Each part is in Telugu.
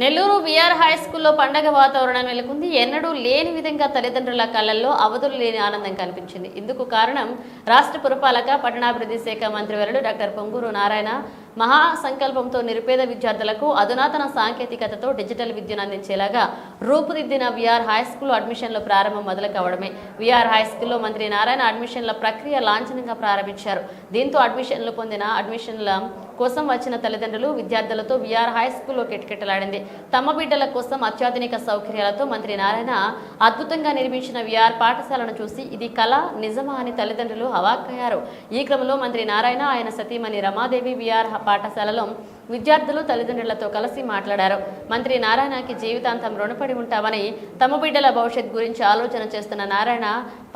నెల్లూరు విఆర్ హై స్కూల్లో పండగ వాతావరణం నెలకొంది. ఎన్నడూ లేని విధంగా తల్లిదండ్రుల కళ్ళల్లో అవధులు లేని ఆనందం కనిపించింది. ఇందుకు కారణం రాష్ట్ర పురపాలక పట్టణాభివృద్ధి శాఖ మంత్రివర్యులు డాక్టర్ పొంగూరు నారాయణ మహా సంకల్పంతో నిరుపేద విద్యార్థులకు అధునాతన సాంకేతికతతో డిజిటల్ విద్యను అందించేలాగా రూపుదిద్దిన విఆర్ హై స్కూల్ అడ్మిషన్ల ప్రారంభం మొదలు కావడమే. విఆర్ హై స్కూల్లో మంత్రి నారాయణ అడ్మిషన్ల ప్రక్రియ లాంఛనంగా ప్రారంభించారు. దీంతో అడ్మిషన్ల కోసం వచ్చిన తల్లిదండ్రులు విద్యార్థులతో విఆర్ హై స్కూల్లో కిటకిటలాడింది. తమ బిడ్డల కోసం అత్యాధునిక సౌకర్యాలతో మంత్రి నారాయణ అద్భుతంగా నిర్మించిన విఆర్ పాఠశాలను చూసి ఇది కళ నిజమా అని తల్లిదండ్రులు అవాక్కయ్యారు. ఈ క్రమంలో మంత్రి నారాయణ ఆయన సతీమణి రమాదేవి విఆర్ పాఠశాలలో విద్యార్థులు తల్లిదండ్రులతో కలిసి మాట్లాడారు. మంత్రి నారాయణకి జీవితాంతం రుణపడి ఉంటామని, తమ బిడ్డల భవిష్యత్ గురించి ఆలోచన చేస్తున్న నారాయణ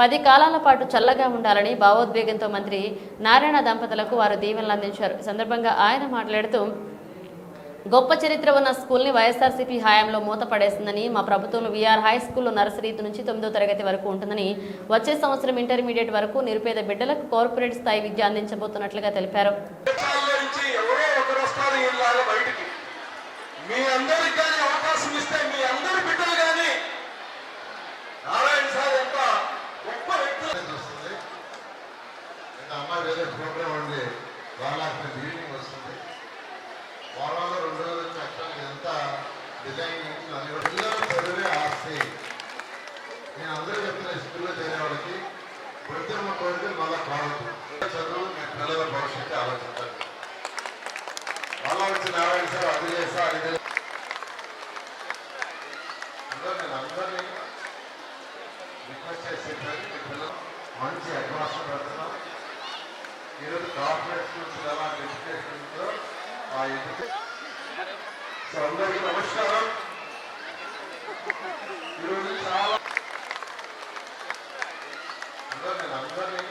10 కాలాల పాటు చల్లగా ఉండాలని భావోద్వేగంతో మంత్రి నారాయణ దంపతులకు వారు దీవెనలు అందించారు. ఈ సందర్భంగా ఆయన మాట్లాడుతూ గొప్ప చరిత్ర ఉన్న స్కూల్ని వైఎస్ఆర్సీపీ హయాంలో మూతపడేసిందని, మా ప్రభుత్వంలో విఆర్ హై స్కూల్లో నర్సరీ నుంచి 9వ తరగతి వరకు ఉంటుందని, వచ్చే సంవత్సరం ఇంటర్మీడియట్ వరకు నిరుపేద బిడ్డలకు కార్పొరేట్ స్థాయి విద్య అందించబోతున్నట్లుగా తెలిపారు. నేను అందరూ చెప్తున్న స్కూల్లో చేరే వాళ్ళకి ప్రతిమ కోరికలు మళ్ళీ కావద్దు. చదువు నేను పిల్లల భవిష్యత్తు ఆలోచించాలి. మళ్ళా వచ్చి నారాయణ సార్ అది చేస్తా అది నేను అందరినీ రిక్వెస్ట్ చేసేది మీ పిల్లలు మంచి అడ్వాన్స్ పెడుతున్నాం. ఈరోజు కార్పొరేట్ స్కూల్స్ ఎలాంటి ఎడ్యుకేషన్ ఉందో ఆ ఎడ్యుకేషన్. సో అందరికీ నమస్కారం. ఈరోజు చాలా నేను అందరినీ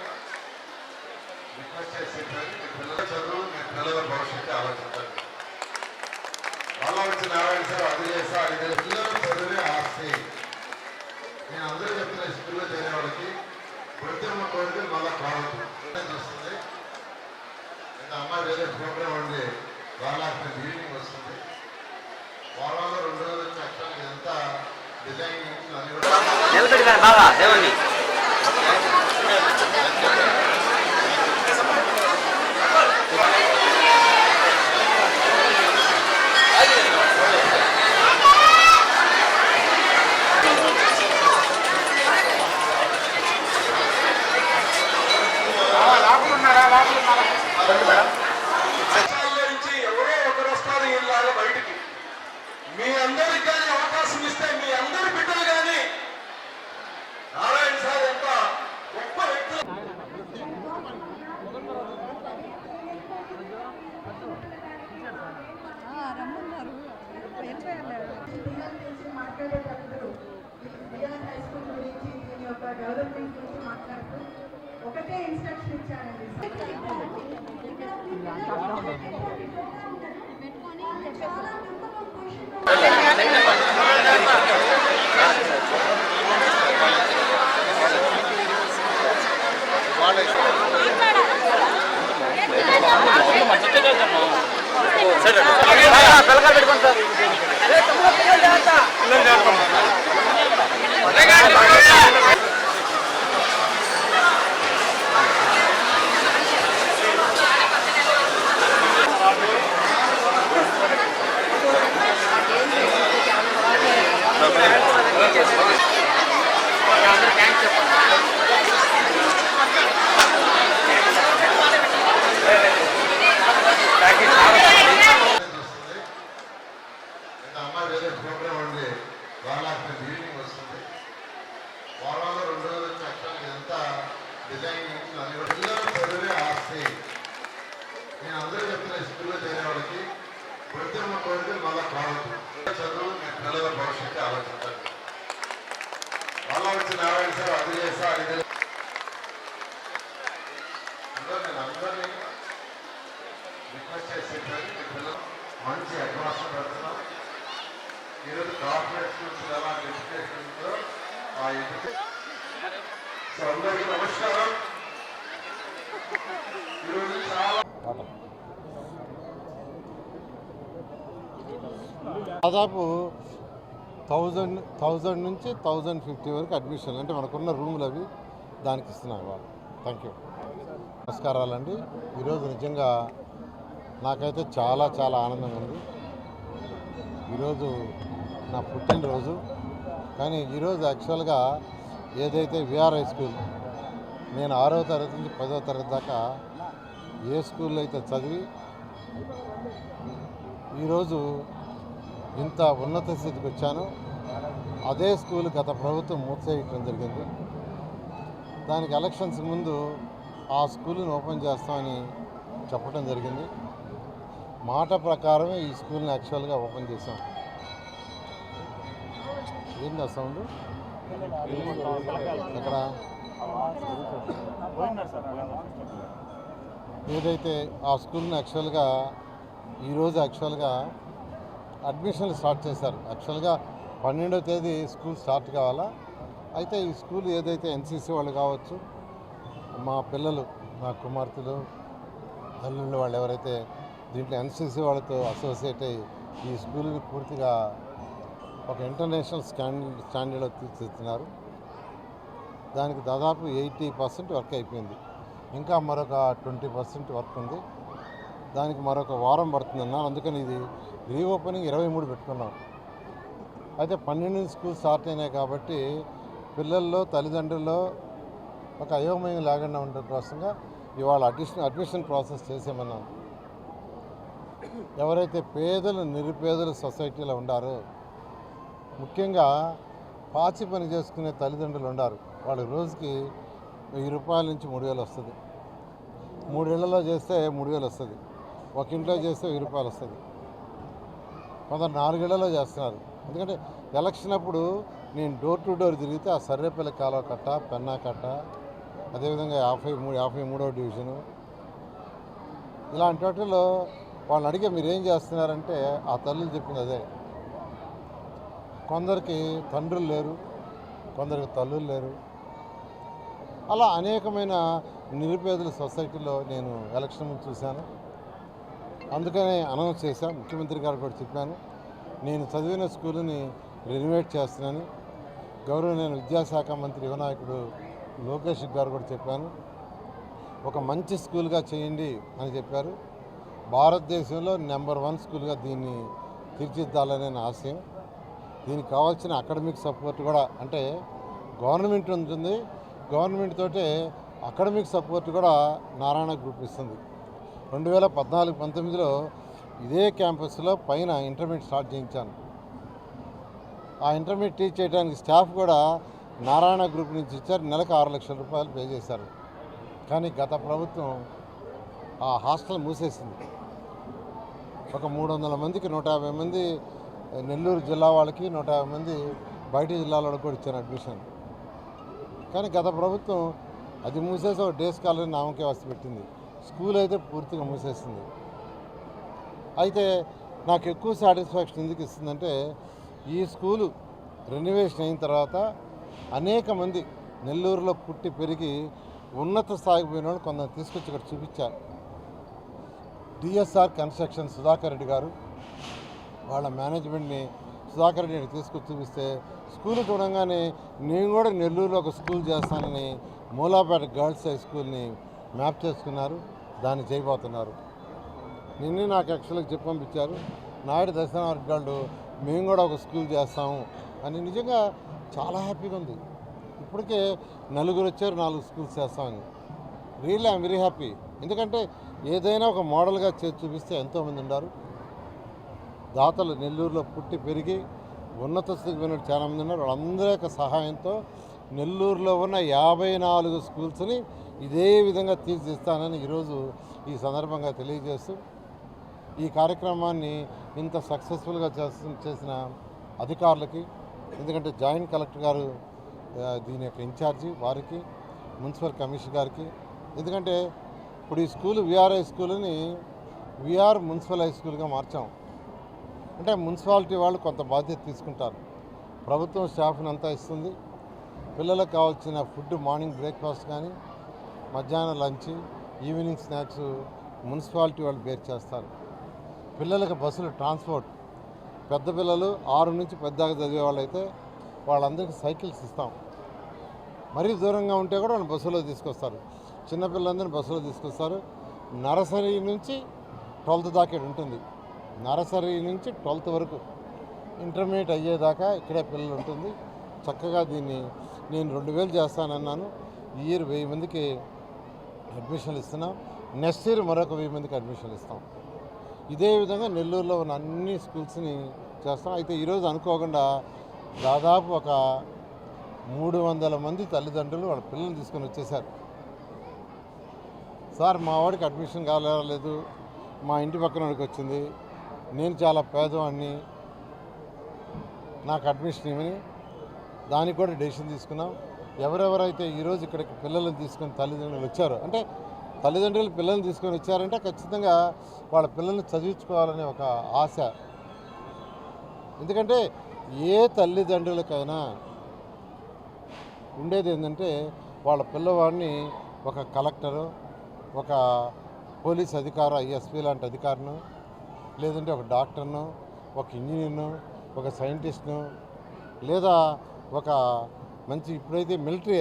రిక్వెస్ట్ చేసేది మీ పిల్లల చదువు మీ పిల్లల భవిష్యత్తు ఆలోచించాలి. మళ్ళా వచ్చి నారాయణ సార్ అది చేస్తా అది పిల్లలు చదివే ఆస్తి. నేను అందరూ చెప్తున్న స్కూల్లో చేరే వాళ్ళకి ప్రతిమ కోరికలు మళ్ళీ కావద్దు వస్తుంది. అమ్మాయి వేరే ప్రోగ్రామ్ ఉంది, వాళ్ళ ఈవినింగ్ వస్తుంది. వారంలో 2 రోజులు వచ్చి యాక్చువల్గా ఎంత డిజైనింగ్ అని కూడా నుంచి ఎవరో ఒకరు వస్తారు ఇలాగా బయటికి. మీ అందరికి కానీ అవకాశం ఇస్తే మీ అందరి బిడ్డలు కానీ నారాయణ సార్ ఎంత గొప్ప వ్యక్తులు. మాట్లాడేటప్పుడు విఆర్ హై స్కూల్ గురించి దీని యొక్క డెవలప్మెంట్ గురించి మాట్లాడుతూ ఒకటే ఇన్స్ట్రక్షన్ ఇచ్చారండి. అమ్మాయి వేరే ప్రోగ్రామ్ ఉంది, వాళ్ళ ఈవినింగ్ వస్తుంది. వారంలో 2 రోజులు వచ్చి యాక్చువల్గా ఎంత డిజైనింగ్ అని కూడా పిల్లలు చదివే ఆస్తి. నేను అందరూ చెప్తున్న స్కూల్లో చేరే వాళ్ళకి ప్రతిమ కోరికలు మళ్ళీ కావద్దు. చదువు నేను పిల్లల భవిష్యత్తు ఆలోచించాలి. మళ్ళా వచ్చి నారాయణ సార్ అది చేస్తా అది నేను అందరినీ రిక్వెస్ట్ చేసేది మీ పిల్లలు మంచి అడ్వాన్స్ పెడుతున్నాం. ఈరోజు కార్పొరేట్ స్కూల్స్ ఎలాంటి ఎడ్యుకేషన్ ఉందో ఆ ఎడ్యుకేషన్. సో అందరికీ నమస్కారం. ఈరోజు చాలా దాదాపు 1000 నుంచి 1050 వరకు అడ్మిషన్ అంటే మనకున్న రూములు అవి దానికి ఇస్తున్నారు వాళ్ళు. Thank you. నమస్కారాలండి. ఈరోజు నిజంగా నాకైతే చాలా చాలా ఆనందంగా ఉంది. ఈరోజు నా పుట్టినరోజు. కానీ ఈరోజు యాక్చువల్గా ఏదైతే విఆర్ హై స్కూల్ నేను 6వ తరగతి నుంచి 10వ తరగతి దాకా ఏ స్కూల్లో అయితే చదివి ఈరోజు ఇంత ఉన్నత స్థితికి వచ్చాను, అదే స్కూల్ గత ప్రభుత్వం మూసేయటం జరిగింది. దానికి ఎలక్షన్స్ ముందు ఆ స్కూల్ని ఓపెన్ చేస్తామని చెప్పడం జరిగింది. మాట ప్రకారమే ఈ స్కూల్ని యాక్చువల్గా ఓపెన్ చేశాం. ఏంటి ఆ సౌండ్? ఎక్కడ ఏదైతే ఆ స్కూల్ని యాక్చువల్గా ఈరోజు యాక్చువల్గా అడ్మిషన్లు స్టార్ట్ చేశారు. యాక్చువల్గా 12వ తేదీ స్కూల్ స్టార్ట్ కావాలా. అయితే ఈ స్కూల్ ఏదైతే ఎన్సీసీ వాళ్ళు కావచ్చు, మా పిల్లలు, మా కుమార్తెలు, అల్లుళ్ళు వాళ్ళు ఎవరైతే దీంట్లో ఎన్సీసీ వాళ్ళతో అసోసియేట్ అయ్యి ఈ స్కూల్ని పూర్తిగా ఒక ఇంటర్నేషనల్ స్టాండర్డ్లో తీర్చిదిద్దుతున్నారు. దానికి దాదాపు 80% వర్క్ అయిపోయింది. ఇంకా మరొక 20% వర్క్ ఉంది. దానికి మరొక వారం పడుతుందన్నారు. అందుకని ఇది రీఓపెనింగ్ 23 పెట్టుకున్నాం. అయితే 12 స్కూల్ స్టార్ట్ అయినాయి కాబట్టి పిల్లల్లో తల్లిదండ్రుల్లో ఒక అయోమయం లేకుండా ఉండడం కోసంగా ఇవాళ అడ్మిషన్ ప్రాసెస్ చేసేమన్నాం. ఎవరైతే పేదలు నిరుపేదలు సొసైటీలో ఉండారో, ముఖ్యంగా పాచి పని చేసుకునే తల్లిదండ్రులు ఉండారు, వాళ్ళ రోజుకి 1000 రూపాయల నుంచి 3000 వస్తుంది. 3 ఇళ్లలో చేస్తే 3000 వస్తుంది. ఒక ఇంట్లో చేస్తే 1000 రూపాయలు వస్తుంది. కొందరు 4 ఇళ్లలో చేస్తున్నారు. ఎందుకంటే ఎలక్షన్ అప్పుడు నేను డోర్ టు డోర్ తిరిగితే ఆ సర్రేపల్లి కాలువ కట్ట, పెన్నా కట్ట, అదేవిధంగా 53వ డివిజను, ఇలాంటి వాటిల్లో వాళ్ళని అడిగే మీరు ఏం చేస్తున్నారంటే ఆ తల్లులు చెప్పింది అదే. కొందరికి తండ్రులు లేరు, కొందరికి తల్లులు లేరు. అలా అనేకమైన నిరుపేదల సొసైటీలో నేను ఎలక్షన్ ముందు చూశాను. అందుకనే అనౌన్స్ చేశాను. ముఖ్యమంత్రి గారు కూడా చెప్పాను, నేను చదివిన స్కూల్ని రెనోవేట్ చేస్తున్నాను. గౌరవనీయ విద్యాశాఖ మంత్రి యువనాయకుడు లోకేష్ గారు కూడా చెప్పాను, ఒక మంచి స్కూల్గా చేయండి అని చెప్పారు. భారతదేశంలో నెంబర్ 1 స్కూల్గా దీన్ని తీర్చిదిద్దాలనే నా ఆశయం. దీనికి కావాల్సిన అకాడమిక్ సపోర్ట్ కూడా, అంటే గవర్నమెంట్ ఉంటుంది, గవర్నమెంట్ తోటే అకాడమిక్ సపోర్ట్ కూడా నారాయణ గ్రూప్ ఇస్తుంది. 2014-19లో ఇదే క్యాంపస్లో పైన ఇంటర్మీడియట్ స్టార్ట్ చేయించాను. ఆ ఇంటర్మీడియట్ టీచ్ చేయడానికి స్టాఫ్ కూడా నారాయణ గ్రూప్ నుంచి ఇచ్చారు. నెలకు 6 లక్షల రూపాయలు పే చేశారు. కానీ గత ప్రభుత్వం ఆ హాస్టల్ మూసేసింది. ఒక 300 మందికి 150 మంది నెల్లూరు జిల్లా వాళ్ళకి, 150 మంది బయట జిల్లాల వాళ్ళకి కూడా ఇచ్చారు అడ్మిషన్. కానీ గత ప్రభుత్వం అది మూసేసి ఒక డే స్కాలర్ నామకే వస్తు పెట్టింది. స్కూల్ అయితే పూర్తిగా మూసేసింది. అయితే నాకు ఎక్కువ సాటిస్ఫాక్షన్ ఎందుకు ఇస్తుందంటే, ఈ స్కూలు రెనోవేషన్ అయిన తర్వాత అనేక మంది నెల్లూరులో పుట్టి పెరిగి ఉన్నత స్థాయికి పోయిన వాళ్ళు కొందరు తీసుకొచ్చి ఇక్కడ చూపించారు. డిఎస్ఆర్ కన్స్ట్రక్షన్ సుధాకర్ రెడ్డి గారు వాళ్ళ మేనేజ్మెంట్ని సుధాకర్ రెడ్డిని తీసుకొచ్చి చూపిస్తే స్కూల్ చూడంగానే నేను కూడా నెల్లూరులో ఒక స్కూల్ చేస్తానని మూలాపేట గర్ల్స్ హై స్కూల్ని మ్యాప్ చేసుకున్నారు. దాన్ని చేయబోతున్నారు. నిన్నే నాకు యాక్చువల్గా చెప్పి పంపించారు, నాయుడు దర్శనారెడ్డి వాళ్ళు మేము కూడా ఒక స్కూల్ చేస్తాము అని. నిజంగా చాలా హ్యాపీగా ఉంది. ఇప్పటికే 4 వచ్చారు, 4 స్కూల్స్ చేస్తామని. Really I'm very happy. ఎందుకంటే ఏదైనా ఒక మోడల్గా చేసి చూపిస్తే ఎంతోమంది ఉన్నారు. దాతలు నెల్లూరులో పుట్టి పెరిగి ఉన్నత స్థితికి పోయిన చాలామంది ఉన్నారు. వాళ్ళందరి యొక్క సహాయంతో నెల్లూరులో ఉన్న 54 స్కూల్స్ని ఇదే విధంగా తీర్చిదిస్తానని ఈరోజు ఈ సందర్భంగా తెలియజేస్తూ, ఈ కార్యక్రమాన్ని ఇంత సక్సెస్ఫుల్గా చేసిన అధికారులకి, ఎందుకంటే జాయింట్ కలెక్టర్ గారు దీని యొక్క ఇన్ఛార్జి, వారికి, మున్సిపల్ కమిషనర్ గారికి, ఎందుకంటే ఇప్పుడు ఈ స్కూల్ విఆర్ హై స్కూల్ని విఆర్ మున్సిపల్ హై స్కూల్గా మార్చాం. అంటే మున్సిపాలిటీ వాళ్ళు కొంత బాధ్యత తీసుకుంటారు. ప్రభుత్వం స్టాఫ్ని అంతా ఇస్తుంది. పిల్లలకు కావాల్సిన ఫుడ్, మార్నింగ్ బ్రేక్ఫాస్ట్ కానీ, మధ్యాహ్నం లంచ్, ఈవినింగ్ స్నాక్స్ మున్సిపాలిటీ వాళ్ళు బేర్ చేస్తారు. పిల్లలకు బస్సులు ట్రాన్స్పోర్ట్ పెద్ద పిల్లలు 6 నుంచి 10 దాకా చదివే వాళ్ళైతే వాళ్ళందరికీ సైకిల్స్ ఇస్తాం. మరీ దూరంగా ఉంటే కూడా వాళ్ళు బస్సులో తీసుకొస్తారు. చిన్నపిల్లలందరినీ బస్సులో తీసుకొస్తారు. నర్సరీ నుంచి 12th దాకా ఇక్కడ ఉంటుంది. నర్సరీ నుంచి 12th వరకు ఇంటర్మీడియట్ అయ్యేదాకా ఇక్కడే పిల్లలు ఉంటుంది. చక్కగా దీన్ని నేను 2000 చేస్తానన్నాను. ఈ ఇయర్ 1000 మందికి అడ్మిషన్లు ఇస్తున్నాం. నెక్స్ట్ ఇయర్ మరొక 1000 మందికి అడ్మిషన్లు ఇస్తాం. ఇదే విధంగా నెల్లూరులో ఉన్న అన్ని స్కూల్స్ని చేస్తాం. అయితే ఈరోజు అనుకోకుండా దాదాపు ఒక 300 మంది తల్లిదండ్రులు వాళ్ళ పిల్లల్ని తీసుకొని వచ్చేసారు. సార్ మా వాడికి అడ్మిషన్ కాలేదు, మా ఇంటి పక్కన వాడికి వచ్చింది, నేను చాలా పేదవాడిని, నాకు అడ్మిషన్ ఇవ్వని దానికి కూడా డెసిషన్ తీసుకున్నాం. ఎవరెవరైతే ఈరోజు ఇక్కడికి పిల్లల్ని తీసుకొని తల్లిదండ్రులు వచ్చారో, అంటే తల్లిదండ్రులు పిల్లల్ని తీసుకొని వచ్చారంటే ఖచ్చితంగా వాళ్ళ పిల్లల్ని చదివించుకోవాలనే ఒక ఆశ. ఎందుకంటే ఏ తల్లిదండ్రులకైనా ఉండేది ఏంటంటే వాళ్ళ పిల్లవాడిని ఒక కలెక్టరు, ఒక పోలీస్ అధికారు, ఐఎస్పీ లాంటి అధికారిను, లేదంటే ఒక డాక్టర్ను, ఒక ఇంజనీర్ను, ఒక సైంటిస్ట్ను, లేదా ఒక మంచి ఇప్పుడైతే మిలిటరీ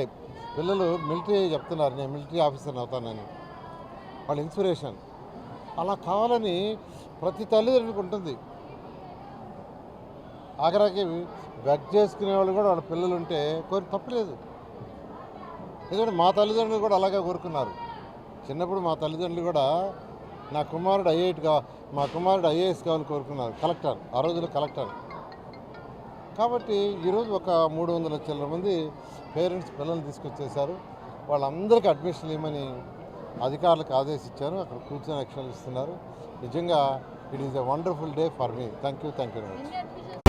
పిల్లలు మిలిటరీ చెప్తున్నారు, నేను మిలిటరీ ఆఫీసర్ని అవుతానని, వాళ్ళ ఇన్స్పిరేషన్. అలా కావాలని ప్రతి తల్లిదండ్రులకు ఉంటుంది. ఆఖరికి బెగ్ చేసుకునే వాళ్ళు కూడా వాళ్ళ పిల్లలు ఉంటే తప్పలేదు. ఎందుకంటే మా తల్లిదండ్రులు కూడా అలాగే కోరుకున్నారు. చిన్నప్పుడు మా తల్లిదండ్రులు కూడా మా కుమారుడు ఐఏఎస్ కావాలని కోరుకున్నారు, కలెక్టర్, ఆ రోజుల్లో కలెక్టర్. కాబట్టి ఈరోజు ఒక 300 చిల్లర మంది పేరెంట్స్ పిల్లల్ని తీసుకొచ్చేసారు. వాళ్ళందరికీ అడ్మిషన్ ఇవ్వమని అధికారులకు ఆదేశించారు. అక్కడ కూర్చొని యాక్షన్ ఇస్తున్నారు. నిజంగా it is a wonderful day for me. Thank you.